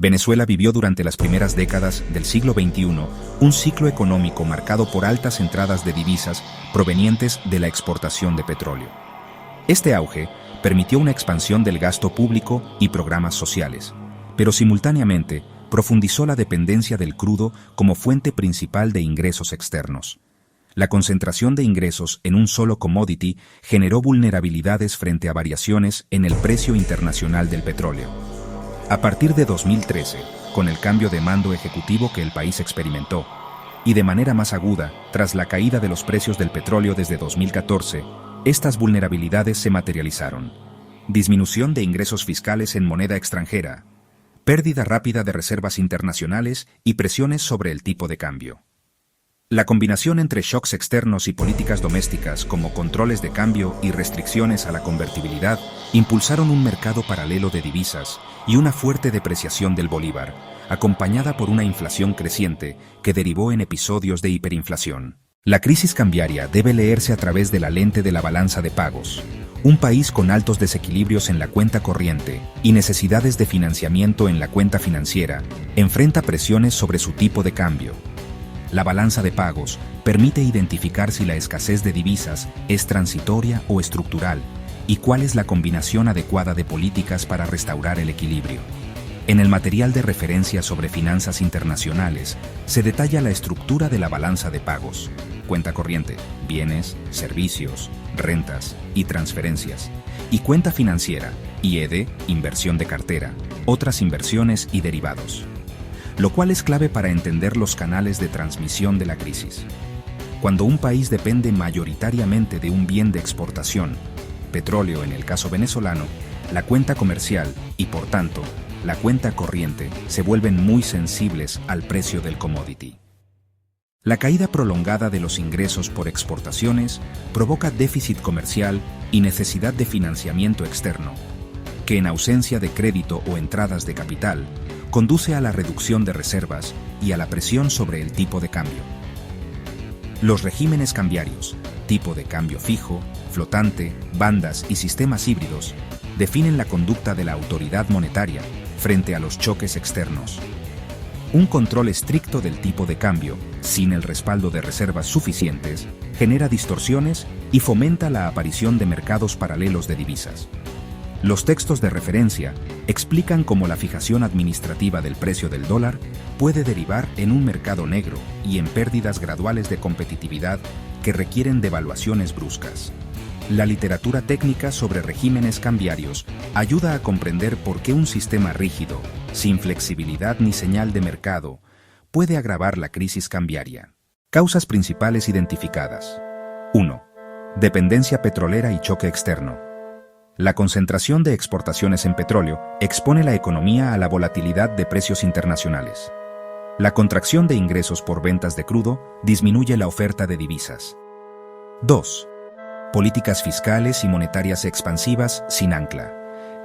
Venezuela vivió durante las primeras décadas del siglo XXI un ciclo económico marcado por altas entradas de divisas provenientes de la exportación de petróleo. Este auge permitió una expansión del gasto público y programas sociales, pero simultáneamente profundizó la dependencia del crudo como fuente principal de ingresos externos. La concentración de ingresos en un solo commodity generó vulnerabilidades frente a variaciones en el precio internacional del petróleo. A partir de 2013, con el cambio de mando ejecutivo que el país experimentó, y de manera más aguda, tras la caída de los precios del petróleo desde 2014, estas vulnerabilidades se materializaron. Disminución de ingresos fiscales en moneda extranjera, pérdida rápida de reservas internacionales y presiones sobre el tipo de cambio. La combinación entre shocks externos y políticas domésticas como controles de cambio y restricciones a la convertibilidad impulsaron un mercado paralelo de divisas y una fuerte depreciación del bolívar, acompañada por una inflación creciente que derivó en episodios de hiperinflación. La crisis cambiaria debe leerse a través de la lente de la balanza de pagos. Un país con altos desequilibrios en la cuenta corriente y necesidades de financiamiento en la cuenta financiera enfrenta presiones sobre su tipo de cambio. La balanza de pagos permite identificar si la escasez de divisas es transitoria o estructural y cuál es la combinación adecuada de políticas para restaurar el equilibrio. En el material de referencia sobre finanzas internacionales se detalla la estructura de la balanza de pagos: cuenta corriente, bienes, servicios, rentas y transferencias, y cuenta financiera, IED, inversión de cartera, otras inversiones y derivados, lo cual es clave para entender los canales de transmisión de la crisis. Cuando un país depende mayoritariamente de un bien de exportación, petróleo en el caso venezolano, la cuenta comercial y, por tanto, la cuenta corriente se vuelven muy sensibles al precio del commodity. La caída prolongada de los ingresos por exportaciones provoca déficit comercial y necesidad de financiamiento externo, que en ausencia de crédito o entradas de capital, conduce a la reducción de reservas y a la presión sobre el tipo de cambio. Los regímenes cambiarios, tipo de cambio fijo, flotante, bandas y sistemas híbridos, definen la conducta de la autoridad monetaria frente a los choques externos. Un control estricto del tipo de cambio, sin el respaldo de reservas suficientes, genera distorsiones y fomenta la aparición de mercados paralelos de divisas. Los textos de referencia explican cómo la fijación administrativa del precio del dólar puede derivar en un mercado negro y en pérdidas graduales de competitividad que requieren devaluaciones bruscas. La literatura técnica sobre regímenes cambiarios ayuda a comprender por qué un sistema rígido, sin flexibilidad ni señal de mercado, puede agravar la crisis cambiaria. Causas principales identificadas. 1. Dependencia petrolera y choque externo. La concentración de exportaciones en petróleo expone la economía a la volatilidad de precios internacionales. La contracción de ingresos por ventas de crudo disminuye la oferta de divisas. 2. Políticas fiscales y monetarias expansivas sin ancla.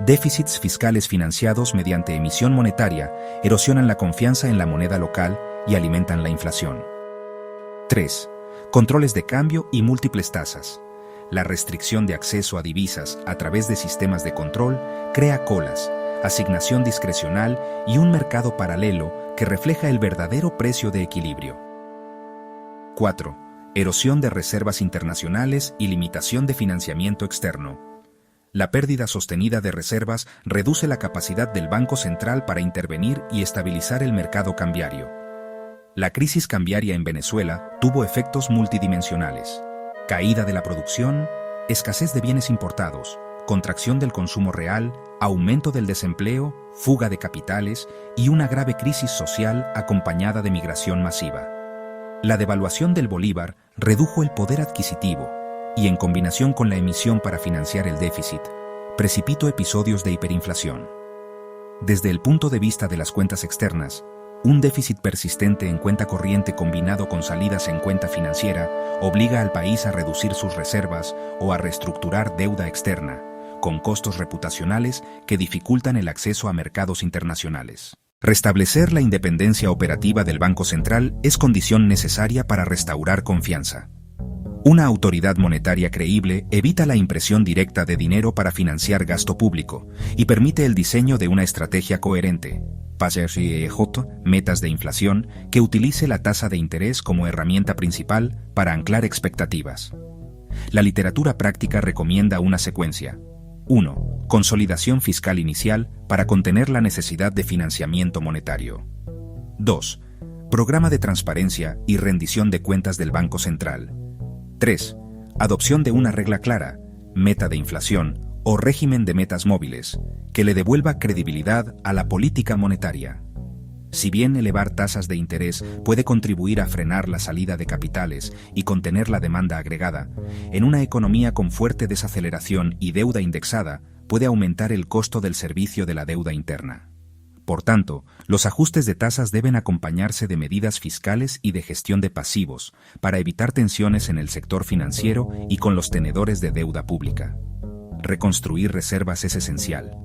Déficits fiscales financiados mediante emisión monetaria erosionan la confianza en la moneda local y alimentan la inflación. 3. Controles de cambio y múltiples tasas. La restricción de acceso a divisas a través de sistemas de control crea colas, asignación discrecional y un mercado paralelo que refleja el verdadero precio de equilibrio. 4. Erosión de reservas internacionales y limitación de financiamiento externo. La pérdida sostenida de reservas reduce la capacidad del Banco Central para intervenir y estabilizar el mercado cambiario. La crisis cambiaria en Venezuela tuvo efectos multidimensionales: caída de la producción, escasez de bienes importados, contracción del consumo real, aumento del desempleo, fuga de capitales y una grave crisis social acompañada de migración masiva. La devaluación del bolívar redujo el poder adquisitivo y, en combinación con la emisión para financiar el déficit, precipitó episodios de hiperinflación. Desde el punto de vista de las cuentas externas, un déficit persistente en cuenta corriente combinado con salidas en cuenta financiera obliga al país a reducir sus reservas o a reestructurar deuda externa, con costos reputacionales que dificultan el acceso a mercados internacionales. Restablecer la independencia operativa del Banco Central es condición necesaria para restaurar confianza. Una autoridad monetaria creíble evita la impresión directa de dinero para financiar gasto público y permite el diseño de una estrategia coherente, metas de inflación, que utilice la tasa de interés como herramienta principal para anclar expectativas. La literatura práctica recomienda una secuencia. 1. Consolidación fiscal inicial para contener la necesidad de financiamiento monetario. 2. Programa de transparencia y rendición de cuentas del Banco Central. 3. Adopción de una regla clara, meta de inflación o régimen de metas móviles, que le devuelva credibilidad a la política monetaria. Si bien elevar tasas de interés puede contribuir a frenar la salida de capitales y contener la demanda agregada, en una economía con fuerte desaceleración y deuda indexada, puede aumentar el costo del servicio de la deuda interna. Por tanto, los ajustes de tasas deben acompañarse de medidas fiscales y de gestión de pasivos para evitar tensiones en el sector financiero y con los tenedores de deuda pública. Reconstruir reservas es esencial.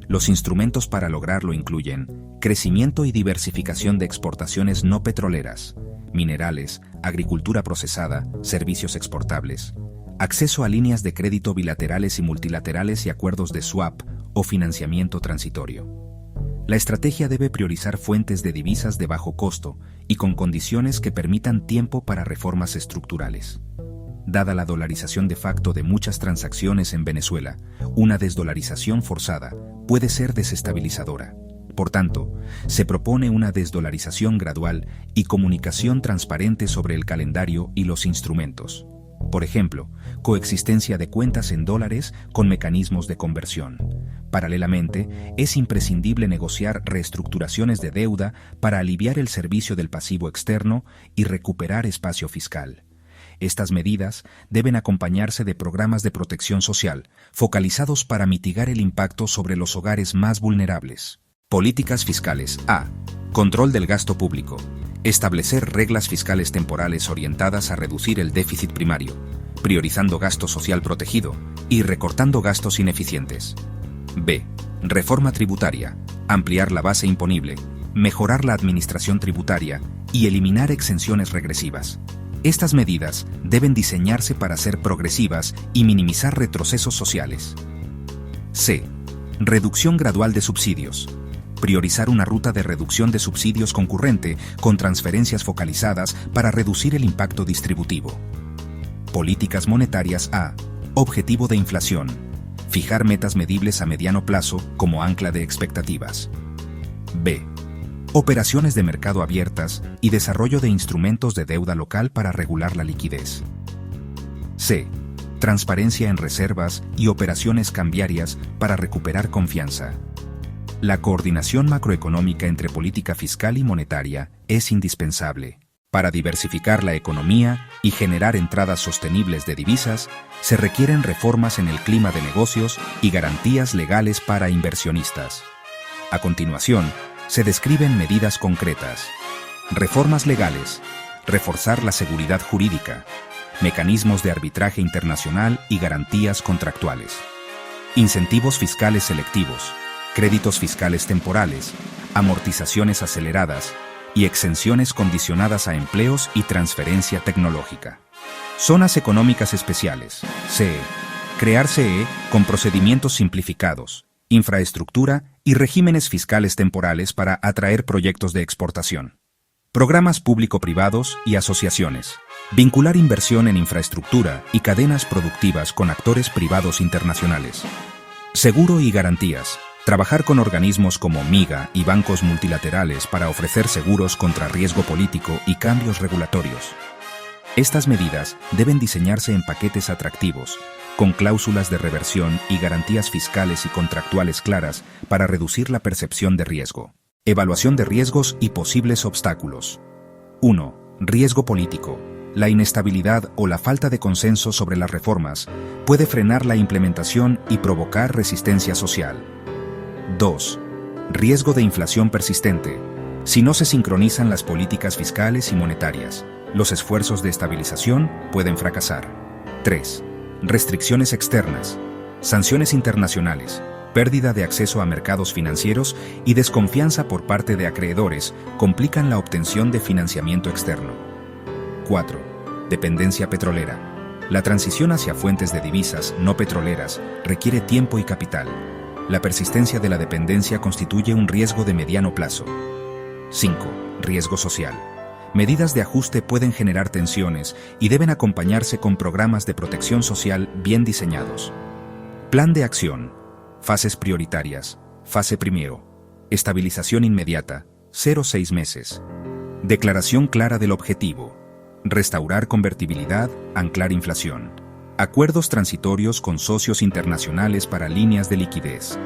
Los instrumentos para lograrlo incluyen crecimiento y diversificación de exportaciones no petroleras, minerales, agricultura procesada, servicios exportables, acceso a líneas de crédito bilaterales y multilaterales y acuerdos de swap o financiamiento transitorio. La estrategia debe priorizar fuentes de divisas de bajo costo y con condiciones que permitan tiempo para reformas estructurales. Dada la dolarización de facto de muchas transacciones en Venezuela, una desdolarización forzada puede ser desestabilizadora. Por tanto, se propone una desdolarización gradual y comunicación transparente sobre el calendario y los instrumentos. Por ejemplo, coexistencia de cuentas en dólares con mecanismos de conversión. Paralelamente, es imprescindible negociar reestructuraciones de deuda para aliviar el servicio del pasivo externo y recuperar espacio fiscal. Estas medidas deben acompañarse de programas de protección social, focalizados para mitigar el impacto sobre los hogares más vulnerables. Políticas fiscales. A. Control del gasto público. Establecer reglas fiscales temporales orientadas a reducir el déficit primario, priorizando gasto social protegido y recortando gastos ineficientes. B. Reforma tributaria. Ampliar la base imponible, mejorar la administración tributaria y eliminar exenciones regresivas. Estas medidas deben diseñarse para ser progresivas y minimizar retrocesos sociales. C. Reducción gradual de subsidios. Priorizar una ruta de reducción de subsidios concurrente con transferencias focalizadas para reducir el impacto distributivo. Políticas monetarias. A. Objetivo de inflación. Fijar metas medibles a mediano plazo como ancla de expectativas. B. Operaciones de mercado abiertas y desarrollo de instrumentos de deuda local para regular la liquidez. C. Transparencia en reservas y operaciones cambiarias para recuperar confianza. La coordinación macroeconómica entre política fiscal y monetaria es indispensable. Para diversificar la economía y generar entradas sostenibles de divisas, se requieren reformas en el clima de negocios y garantías legales para inversionistas. A continuación, se describen medidas concretas. Reformas legales. Reforzar la seguridad jurídica. Mecanismos de arbitraje internacional y garantías contractuales. Incentivos fiscales selectivos. Créditos fiscales temporales. Amortizaciones aceleradas y exenciones condicionadas a empleos y transferencia tecnológica. Zonas económicas especiales. CE. Crear CE con procedimientos simplificados, infraestructura y regímenes fiscales temporales para atraer proyectos de exportación. Programas público-privados y asociaciones. Vincular inversión en infraestructura y cadenas productivas con actores privados internacionales. Seguro y garantías. Trabajar con organismos como MIGA y bancos multilaterales para ofrecer seguros contra riesgo político y cambios regulatorios. Estas medidas deben diseñarse en paquetes atractivos, con cláusulas de reversión y garantías fiscales y contractuales claras para reducir la percepción de riesgo. Evaluación de riesgos y posibles obstáculos. 1. Riesgo político. La inestabilidad o la falta de consenso sobre las reformas puede frenar la implementación y provocar resistencia social. 2. Riesgo de inflación persistente. Si no se sincronizan las políticas fiscales y monetarias, los esfuerzos de estabilización pueden fracasar. 3. Restricciones externas. Sanciones internacionales, pérdida de acceso a mercados financieros y desconfianza por parte de acreedores complican la obtención de financiamiento externo. 4. Dependencia petrolera. La transición hacia fuentes de divisas no petroleras requiere tiempo y capital. La persistencia de la dependencia constituye un riesgo de mediano plazo. 5. Riesgo social. Medidas de ajuste pueden generar tensiones y deben acompañarse con programas de protección social bien diseñados. Plan de acción. Fases prioritarias. Fase primero. Estabilización inmediata. 0-6 meses. Declaración clara del objetivo. Restaurar convertibilidad, anclar inflación. Acuerdos transitorios con socios internacionales para líneas de liquidez.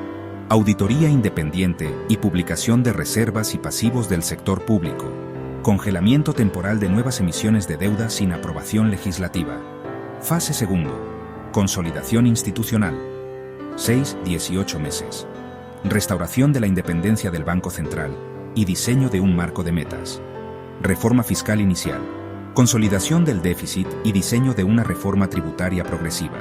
Auditoría independiente y publicación de reservas y pasivos del sector público. Congelamiento temporal de nuevas emisiones de deuda sin aprobación legislativa. Fase segundo. Consolidación institucional. 6-18 meses. Restauración de la independencia del Banco Central y diseño de un marco de metas. Reforma fiscal inicial. Consolidación del déficit y diseño de una reforma tributaria progresiva.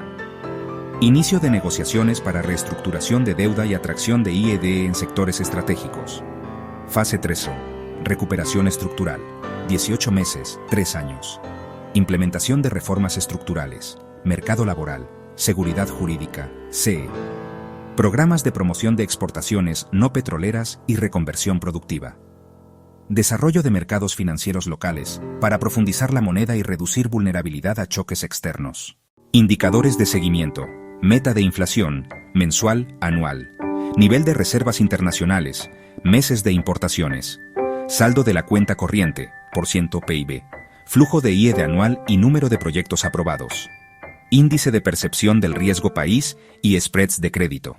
Inicio de negociaciones para reestructuración de deuda y atracción de IED en sectores estratégicos. Fase 3. Recuperación estructural. 18 meses, 3 años. Implementación de reformas estructurales. Mercado laboral. Seguridad jurídica. CE. Programas de promoción de exportaciones no petroleras y reconversión productiva. Desarrollo de mercados financieros locales, para profundizar la moneda y reducir vulnerabilidad a choques externos. Indicadores de seguimiento. Meta de inflación, mensual, anual. Nivel de reservas internacionales, meses de importaciones. Saldo de la cuenta corriente, % PIB. Flujo de IED anual y número de proyectos aprobados. Índice de percepción del riesgo país y spreads de crédito.